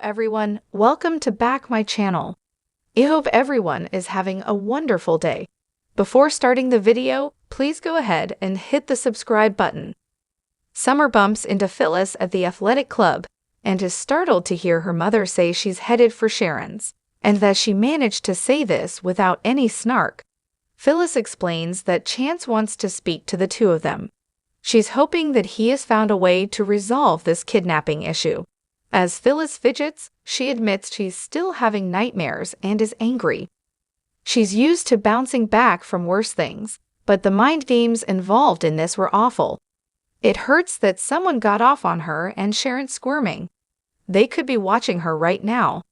everyone, welcome to back my channel. I hope everyone is having a wonderful day. Before starting the video, please go ahead and hit the subscribe button. Summer bumps into Phyllis at the athletic club and is startled to hear her mother say she's headed for Sharon's, and that she managed to say this without any snark. Phyllis explains that Chance wants to speak to the two of them. She's hoping that he has found a way to resolve this kidnapping issue. As Phyllis fidgets, she admits she's still having nightmares and is angry. She's used to bouncing back from worse things, but the mind games involved in this were awful. It hurts that someone got off on her and Sharon's squirming. They could be watching her right now.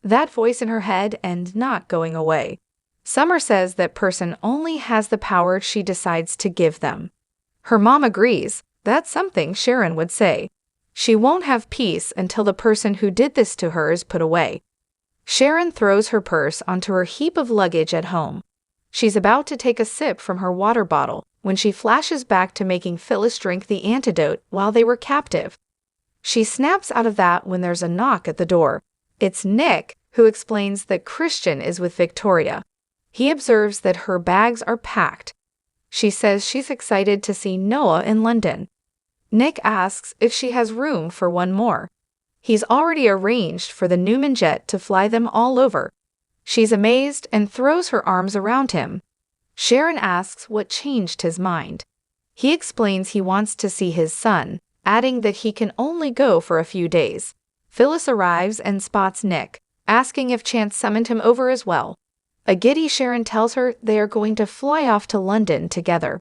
That voice in her head and not going away. Summer says that person only has the power she decides to give them. Her mom agrees. That's something Sharon would say. She won't have peace until the person who did this to her is put away. Sharon throws her purse onto her heap of luggage at home. She's about to take a sip from her water bottle when she flashes back to making Phyllis drink the antidote while they were captive. She snaps out of that when there's a knock at the door. It's Nick, who explains that Christian is with Victoria. He observes that her bags are packed. She says she's excited to see Noah in London. Nick asks if she has room for one more. He's already arranged for the Newman jet to fly them all over. She's amazed and throws her arms around him. Sharon asks what changed his mind. He explains he wants to see his son, adding that he can only go for a few days. Phyllis arrives and spots Nick, asking if Chance summoned him over as well. A giddy Sharon tells her they are going to fly off to London together.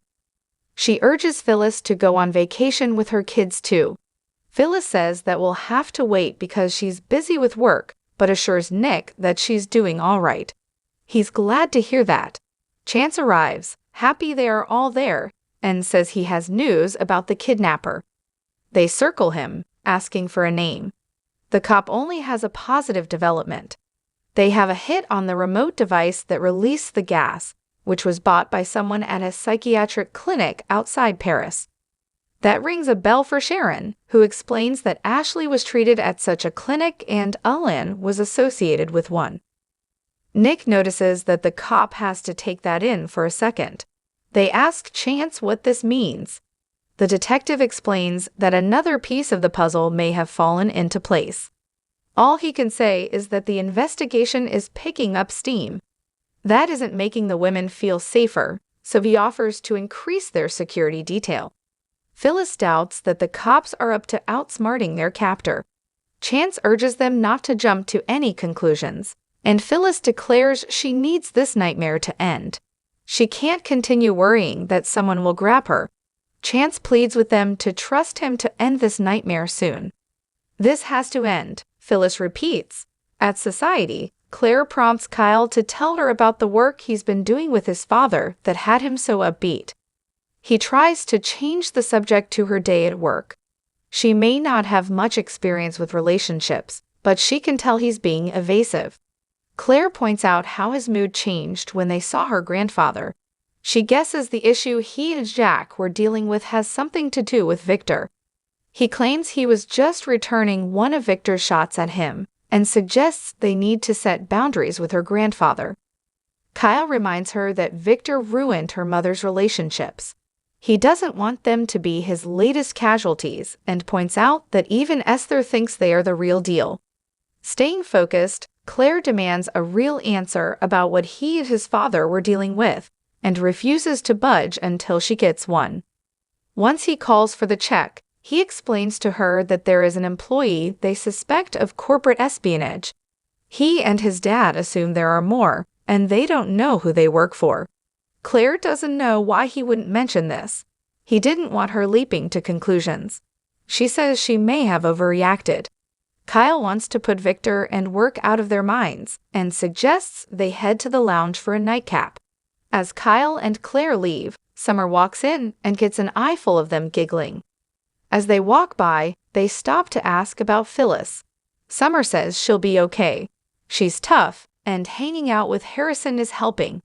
She urges Phyllis to go on vacation with her kids too. Phyllis says that will have to wait because she's busy with work, but assures Nick that she's doing all right. He's glad to hear that. Chance arrives, happy they are all there, and says he has news about the kidnapper. They circle him, asking for a name. The cop only has a positive development. They have a hit on the remote device that released the gas, which was bought by someone at a psychiatric clinic outside Paris. That rings a bell for Sharon, who explains that Ashley was treated at such a clinic and Alain was associated with one. Nick notices that the cop has to take that in for a second. They ask Chance what this means. The detective explains that another piece of the puzzle may have fallen into place. All he can say is that the investigation is picking up steam. That isn't making the women feel safer, so he offers to increase their security detail. Phyllis doubts that the cops are up to outsmarting their captor. Chance urges them not to jump to any conclusions, and Phyllis declares she needs this nightmare to end. She can't continue worrying that someone will grab her. Chance pleads with them to trust him to end this nightmare soon. This has to end, Phyllis repeats. At Society, Claire prompts Kyle to tell her about the work he's been doing with his father that had him so upbeat. He tries to change the subject to her day at work. She may not have much experience with relationships, but she can tell he's being evasive. Claire points out how his mood changed when they saw her grandfather. She guesses the issue he and Jack were dealing with has something to do with Victor. He claims he was just returning one of Victor's shots at him, and suggests they need to set boundaries with her grandfather. Kyle reminds her that Victor ruined her mother's relationships. He doesn't want them to be his latest casualties and points out that even Esther thinks they are the real deal. Staying focused, Claire demands a real answer about what he and his father were dealing with and refuses to budge until she gets one. Once he calls for the check, he explains to her that there is an employee they suspect of corporate espionage. He and his dad assume there are more, and they don't know who they work for. Claire doesn't know why he wouldn't mention this. He didn't want her leaping to conclusions. She says she may have overreacted. Kyle wants to put Victor and work out of their minds and suggests they head to the lounge for a nightcap. As Kyle and Claire leave, Summer walks in and gets an eyeful of them giggling. As they walk by, they stop to ask about Phyllis. Summer says she'll be okay. She's tough, and hanging out with Harrison is helping.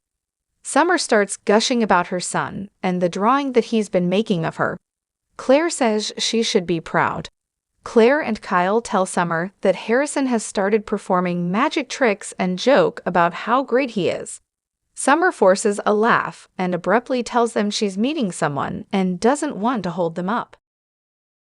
Summer starts gushing about her son and the drawing that he's been making of her. Claire says she should be proud. Claire and Kyle tell Summer that Harrison has started performing magic tricks and joke about how great he is. Summer forces a laugh and abruptly tells them she's meeting someone and doesn't want to hold them up.